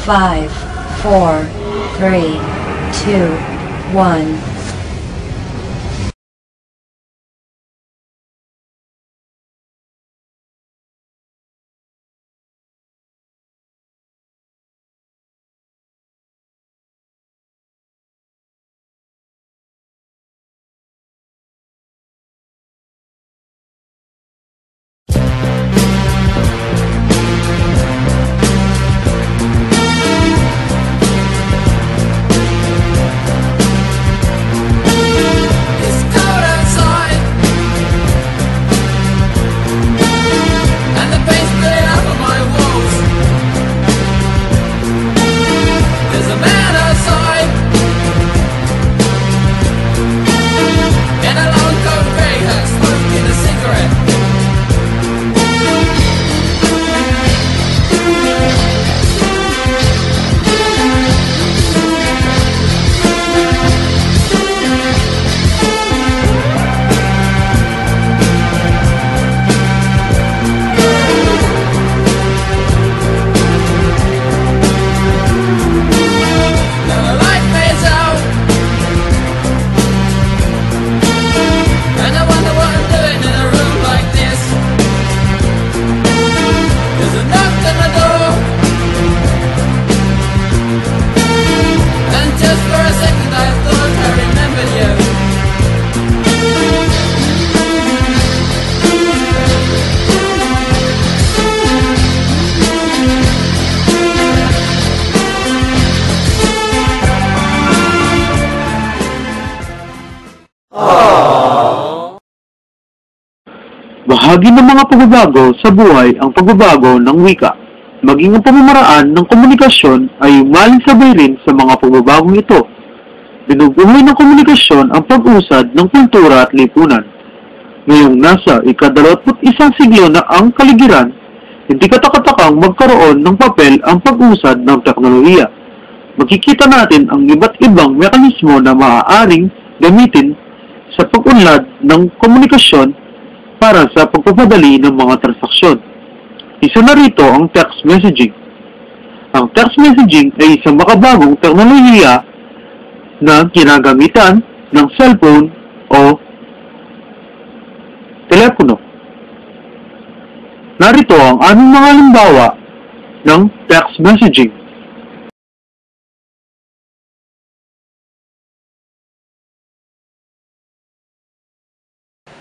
5, 4, 3, 2, 1. Bahagi ng mga pagbabago sa buhay ang pagbabago ng wika. Maging ang pamamaraan ng komunikasyon ay umalinsabay rin sa mga pagbabagong ito. Binubuhay ng komunikasyon ang pag-usad ng kultura at lipunan. Ngayong nasa ika-21 siglo na ang kaligiran, hindi katakatakang magkaroon ng papel ang pag-usad ng teknolohiya. Makikita natin ang iba't ibang mekanismo na maaaring gamitin sa pag-unlad ng komunikasyon para sa pagpapadali ng mga transaksyon. Isa na rito ang text messaging. Ang text messaging ay isang makabagong teknolohiya na ginagamitan ng cellphone o telepono. Narito ang aming mga halimbawa ng text messaging.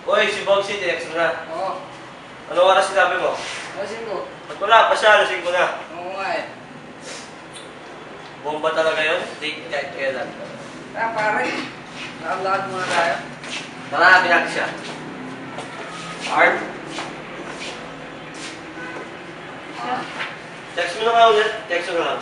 Hoy, si Bogsy, text mo na. Oo. Anong oras sinabi mo? Lasing ko. Ba't wala pa siya? Lasing ko na. Oo nga eh. Bomba talaga yun? Date kahit kailan. Kaya pare, lakad-lakad muna tayo. Tara, pinag siya. Art? Text mo na nga ulit. Text mo na lang.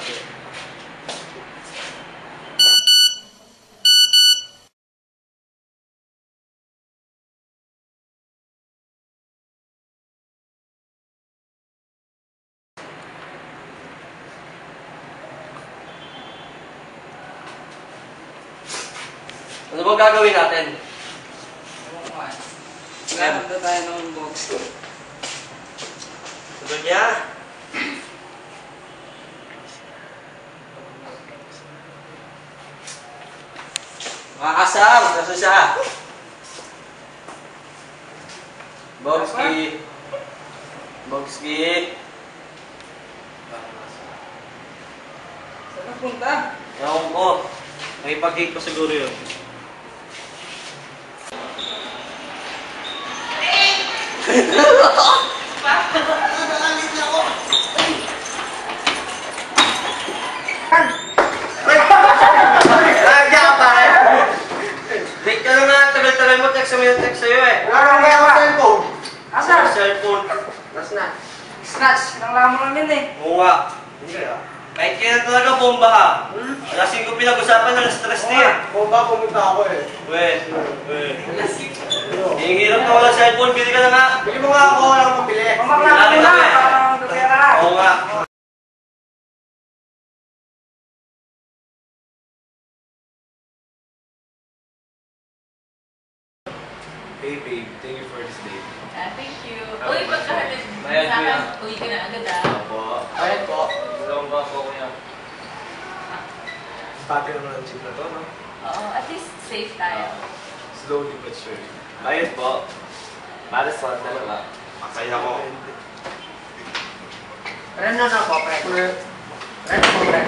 Ano bang gagawin natin? Oo nga eh. Lakad na tayo ng box. Sagot niya? Makakasar! Nasa siya? Bogsky! Bogsky! Saan na punta? Ewan ko. Nakipag-gig pa siguro yun. Take ka na nga, tagal-tagal mo, text mo yung text sa'yo eh. Wala nang kaya ka cellphone. Asa? Cellphone. Nas na. Snatch. Nang lamo lang yun eh. Oo nga. Hindi kaya. Kahit kailan talaga bomba ha. Lasing ko pinag-usapan ng stress niya. Bomba, pumunta ako eh. Weh. Yung hirap na walang cellphone, bili ka na nga. Bili mo nga ako, wala akong pabili. Mamakla Laki mo na na, eh. parang tutera. Oo nga. Hey babe, thank you for this day. Thank you. Uy, pagkahatid Bayad sa ko yan. akin, uwi ka na agad ah. Opo. Ayun po. Dalawang ba po ko yan? Pati naman ang jeep na to, no? Oo, at least safe tayo. Slowly but surely. Bayad po. Madison, dalawa. Masaya ko. Pre, no, po, pre. Pre, po, pre.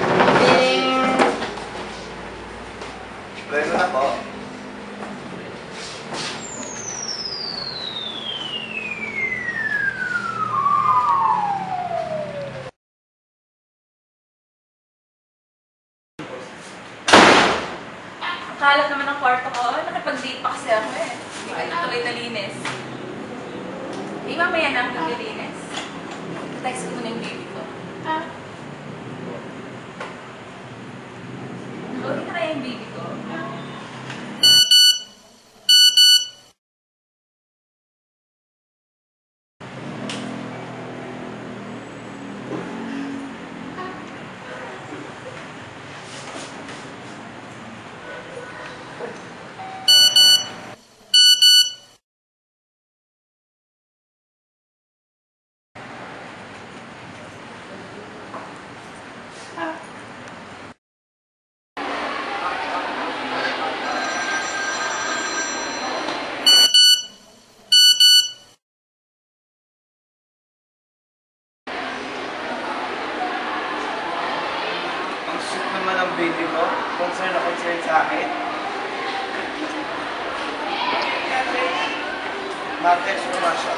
Pwede na po. Ang kalat naman ng kwarto ko. Nakipag-date pa kasi ako eh. Hindi ko tuloy nalinis. Eh, mamaya na ako naglilinis. Text ko muna yung baby ko. Nakauwi na kaya yung baby ko? Ang sweet naman ang baby mo. Concern na concern sa akin. Ma-text mo nga siya.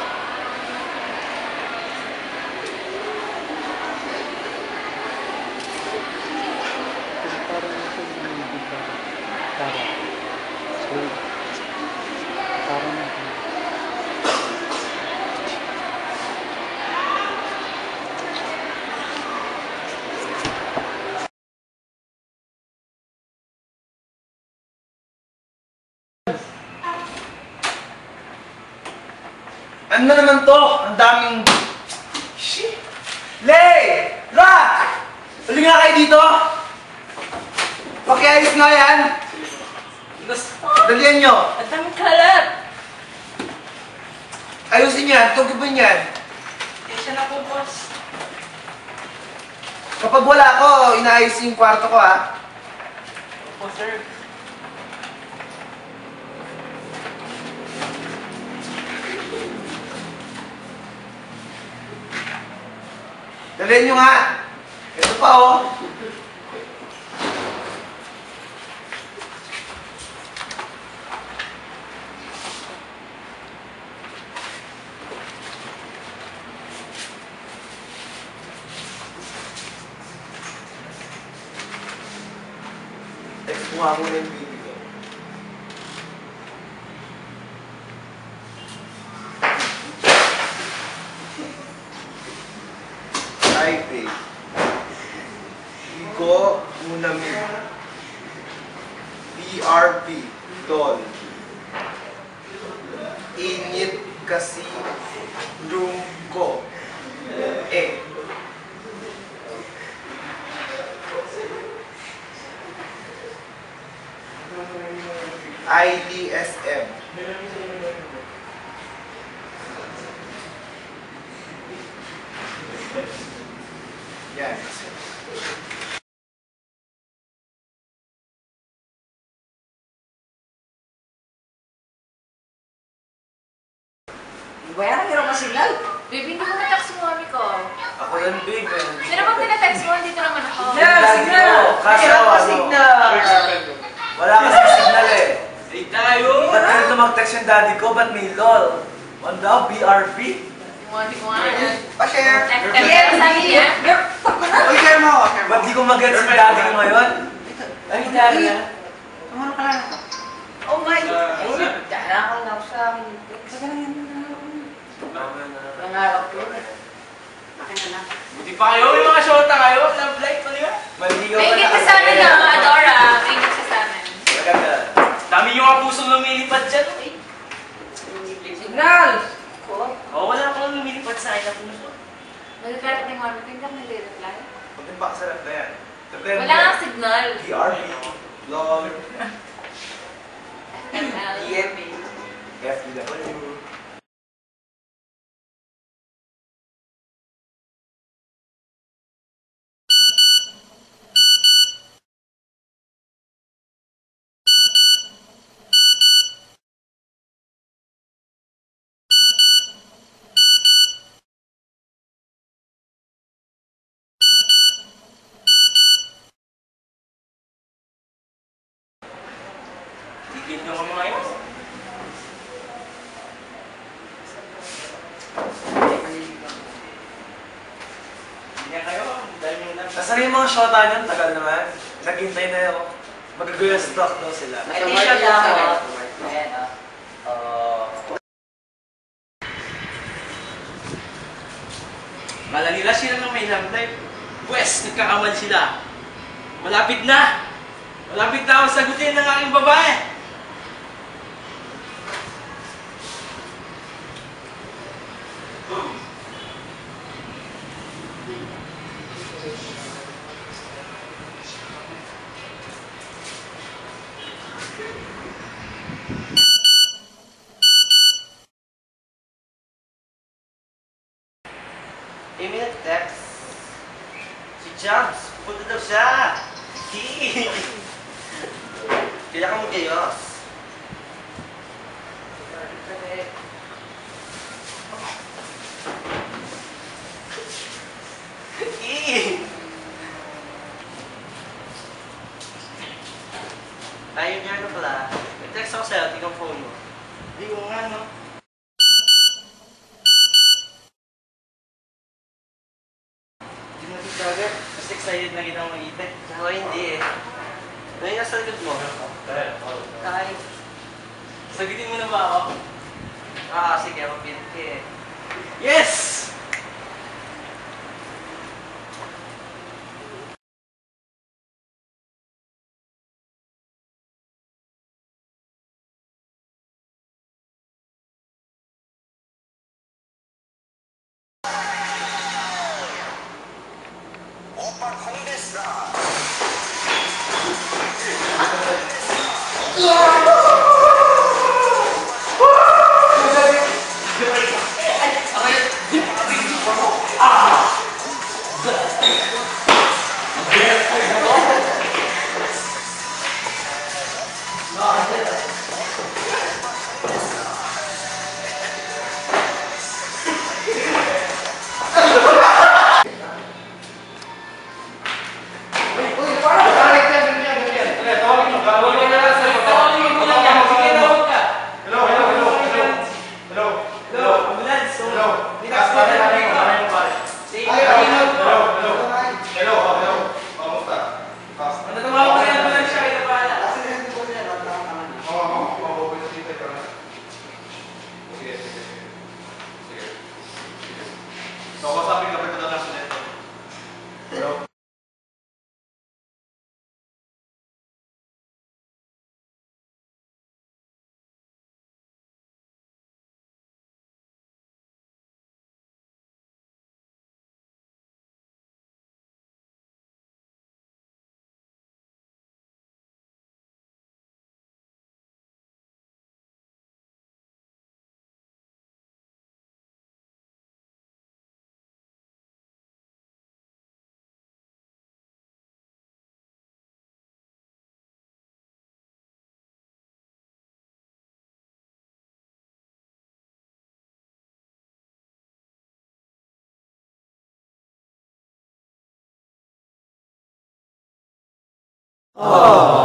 Ano na naman to? Ang daming... Shit! Lay! Rock! Uli nga kayo dito! Pakiayos nga yan! Dalihan nyo! Ang daming kalat! Ayusin yan! Tugibin yan! Eh, siya na po, boss. Kapag wala ko, inaayos yung kwarto ko ha. Opo, sir. Dalihan nyo nga! Ito pa oh! Text mo nga muna yung baby ko. Hi, babe. Igo Unamid. BRB. Tol. Init kasi room ko. Eh. IDSM. Yan. Bayaran nyo naman signal. Baby, hindi ko na-text yung mami ko. Ako lang, babe. Sino bang tinatext mo? Dito naman ako. Signal! Kaso, Meron pa ano? signal! Wala kasi signal eh. Ay tayo! Ba't ganito mag-text yung daddy ko? Ba't may lol? Ano daw? BRB? Yung mami ko nga yan. Pa-share! Text sabi niya. Uy, share mo ako. Ba't di ko mag-gets yung daddy ko ngayon? Ay, daddy na. Tumano ka lang. Oh my God! Darakal na ako sa akin. Saka lang yan. Nangarap ko. Akin na lang. Buti pa kayo, yung mga shota kayo. Love life, ano yun? Maligaw May gift ka sa amin na, mga Dora. May gift ka sa amin. Maganda. Dami yung mga pusong lumilipad dyan. Eh. Signal! Oo, wala akong lumilipad sa akin na puso. Nagkakalat ng mami ko, hindi ako nag-reply. Huwag din pa ka sa replyan. Wala nga signal. BRB. Lol. ML. EMA. FW. mga shota niyan, tagal naman. Naghintay na ako. Mag-guya stock daw sila. May t-shirt lang ako. Ayan, Kala nila sila ng may love life. Pwes, nagkakamal sila. Malapit na! Malapit na ako sagutin ng aking babae! Minute text. Si Jams, punta daw siya. Kaya ka mag-ayos. Ayun nga na pala. Nag-text ako sa'yo, tingnan phone mo. Hindi ko nga, no? Hindi mo agad. Mas excited na kitang makita. Ako hindi eh. Ano yung nasa likod mo? Kay. Sagutin mo na ba ako? Sige, mapilit ka eh. Yes! Oh.